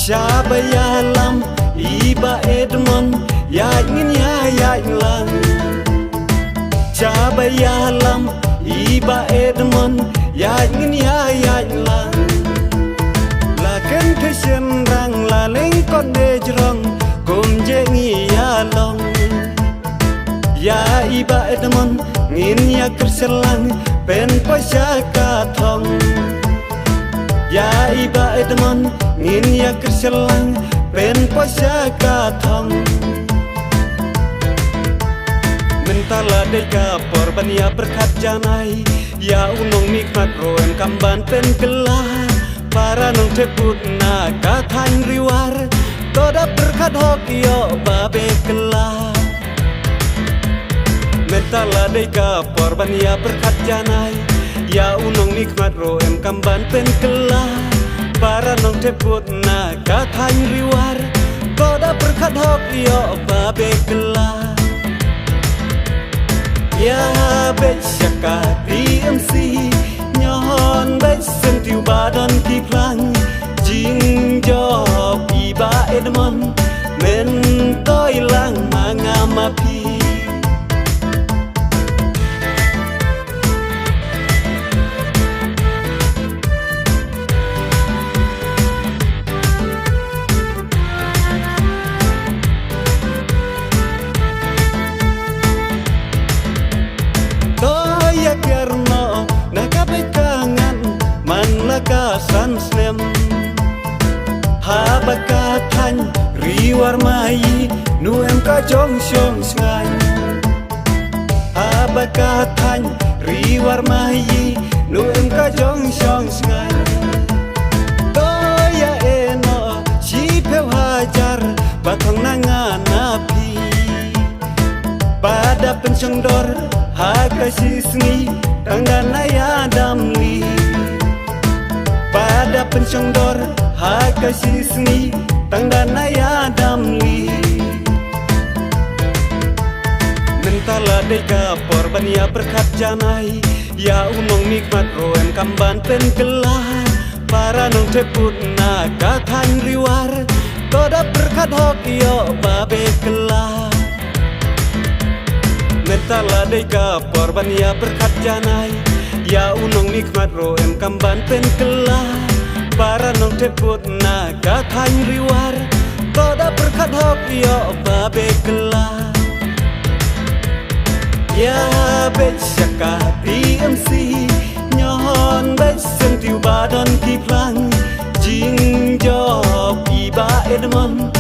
Shabayalam iba Edmond ya ingin ya lang. Shabayalam iba Edmond ya ingin ya lang. Lakan kesian rang laleng konde jerong kum jengi ya long. Ya iba Edmond ngin ya kerselang pen pasya katong. Ya iba Edmond ngin ya kerselang pen pasya katong. Mentala deka porban ya berkat janai ya unong nikmat roem kamban pen gelah. Para nong teput na katang riwar toda berkat hok yo babe gelah. Mentala deka porban ya berkat janai ya unong nikmat roem kamban pen gelah. Para nong teput na katang riwar toda berkat hok yo babe gelah. Ya besyaka DMC nyon bes sentiu badan kiplang jing job iba Edmond men toilang mangamapi. Toya kerno nakabekangan man lakasan snem habakatan riwar mai nuem ka jong syong sngai. Habakatan riwar mai nuem ka jong syong sngai. Toya eno sipe hajar batong nanganapi pada pensyongdor hakasi sengi tangdana ya damli. Pada pensyongdor hakasi sengi tangdana ya damli. Mentala deka porban ya berkat janai ya unong nikmat roem kamban pen gelah. Para nong teput na katang riwar toda berkat hok yo babe gelah. Mentala deka porban ya berkat janai ya unong nikmat roem kamban pen gelah. Para nong teput na katang riwar toda berkat hok yo babe gelah. Ya besyaka DMC nyon bes sentiu badan kiplang jing job iba Edmond